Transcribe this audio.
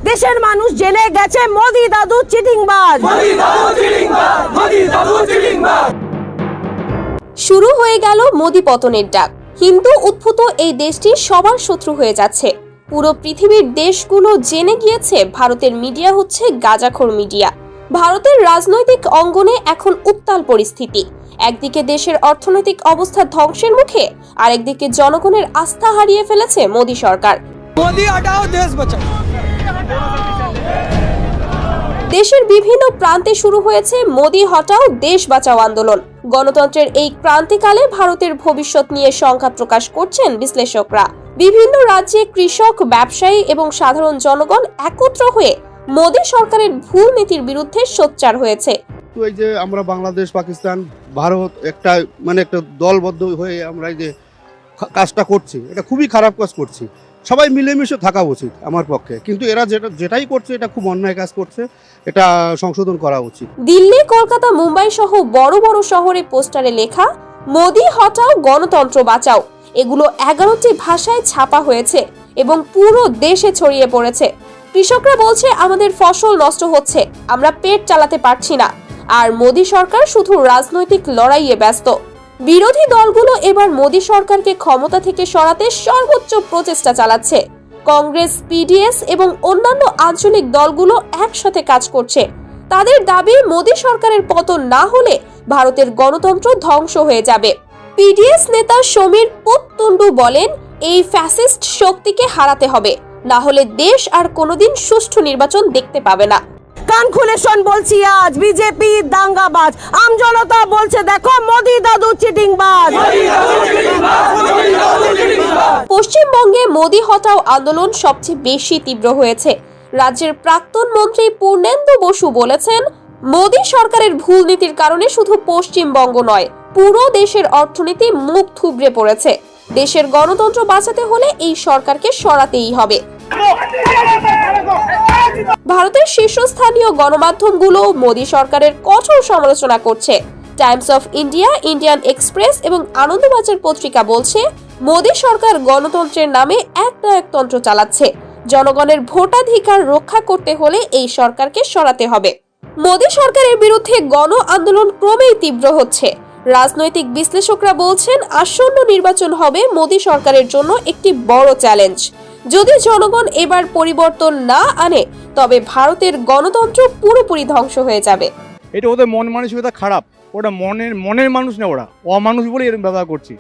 দেশের মানুষ জেনে গেছে মোদি দাদু চিটিংবাজ। শুরু হয়ে গেল মোদি পতনের ডাক। হিন্দু উদ্ভূত এই দেশটি সবার শত্রু হয়ে যাচ্ছে। পুরো পৃথিবীর দেশগুলো জেনে গিয়েছে ভারতের মিডিয়া হচ্ছে গাঁজাখোর মিডিয়া। ভারতের রাজনৈতিক অঙ্গনে এখন উত্তাল পরিস্থিতি। একদিকে দেশের অর্থনৈতিক অবস্থা ধ্বংসের মুখে, আরেকদিকে জনগণের আস্থা হারিয়ে ফেলেছে মোদি সরকার। মোদি হটাও দেশ বাঁচাও। দেশের বিভিন্ন প্রান্তে শুরু হয়েছে মোদি হটাও দেশ বাঁচাও আন্দোলন। গণতন্ত্রের এই ক্রান্তিকালে ভারতের ভবিষ্যৎ নিয়ে শঙ্কা প্রকাশ করছেন বিশ্লেষকরা। বিভিন্ন রাজ্যে কৃষক, ব্যবসায়ী এবং সাধারণ জনগণ একত্র হয়ে মোদি সরকারের ভুল নীতির বিরুদ্ধে সোচ্চার হয়েছে। তো এই যে আমরা বাংলাদেশ, পাকিস্তান, ভারত একটা একটা দলবদ্ধ হয়ে আমরা এই যে কাজটা করছি, এটা খুবই খারাপ কাজ করছি। সবাই মিলেমিশে থাকা উচিত আমার পক্ষে, কিন্তু এরা যেটাই করছে এটা খুব অন্যায় কাজ করছে, এটা সংশোধন করা উচিত। দিল্লি, কলকাতা, মুম্বাই সহ বড় বড় শহরে পোস্টারে লেখা মোদি হটাও গণতন্ত্র বাঁচাও, এগুলো 11টি ভাষায় ছাপা হয়েছে এবং পুরো দেশে ছড়িয়ে পড়েছে। কৃষকরা বলছে আমাদের ফসল নষ্ট হচ্ছে, আমরা পেট চালাতে পারছি না, আর মোদি সরকার শুধু রাজনৈতিক লড়াইয়ে ব্যস্ত। বিরোধী দলগুলো এবার মোদি সরকারকে ক্ষমতা থেকে সরাতে সর্বোচ্চ প্রচেষ্টা চালাচ্ছে। কংগ্রেস, পিডিএস এবং অন্যান্য আঞ্চলিক দলগুলো একসাথে কাজ করছে। তাদের দাবি মোদি সরকারের পতন না হলে ভারতের গণতন্ত্র ধ্বংস হয়ে যাবে। পিডিএস নেতা সমীর পুততুন্ডু বলেন, এই ফ্যাসিস্ট শক্তিকে হারাতে হবে, না হলে দেশ আর কোনোদিন সুষ্ঠু নির্বাচন দেখতে পাবে না। কান খুলে শোন বলছি আজ, বিজেপি দাঙ্গাবাজ, আম জনতা বলছে দেখো মোদি দাদু চিটিংবাজ। পশ্চিমবঙ্গে মোদি হটাও আন্দোলন সবচেয়ে বেশি তীব্র হয়েছে। রাজ্যের প্রাক্তন মন্ত্রী পূর্ণেন্দু বসু বলেছেন, মোদি সরকারের ভুল নীতির কারণে শুধু পশ্চিমবঙ্গ নয়, পুরো দেশের অর্থনীতি মুখ থুবড়ে পড়েছে। দেশের গণতন্ত্র বাঁচাতে হলে এই সরকারকে সরাতেই হবে। ভারতের শীর্ষস্থানীয় গণমাধ্যমগুলো মোদি সরকারের কঠোর সমালোচনা করছে। Times of India, Indian express এবং আনন্দবাজার পত্রিকা বলছে, মোদি সরকার গণতন্ত্রের নামে একনায়কতন্ত্র চালাচ্ছে। জনগণের ভোটাধিকার রক্ষা করতে হলে এই সরকারকে সরাতে হবে। মোদি সরকারের বিরুদ্ধে গণ আন্দোলন ক্রমেই তীব্র হচ্ছে। রাজনৈতিক বিশ্লেষকরা বলছেন, আসন্ন নির্বাচন হবে মোদি সরকারের জন্য একটি বড় চ্যালেঞ্জ। যদি জনগণ এবার পরিবর্তন না আনে, তবে ভারতের গণতন্ত্র পুরোপুরি ধ্বংস হয়ে যাবে। এটা ওদের মন মানসিকতা খারাপ, ওটা মনের মানুষ না, ওরা অমানুষ বলে এরকম ব্যবহার করছে।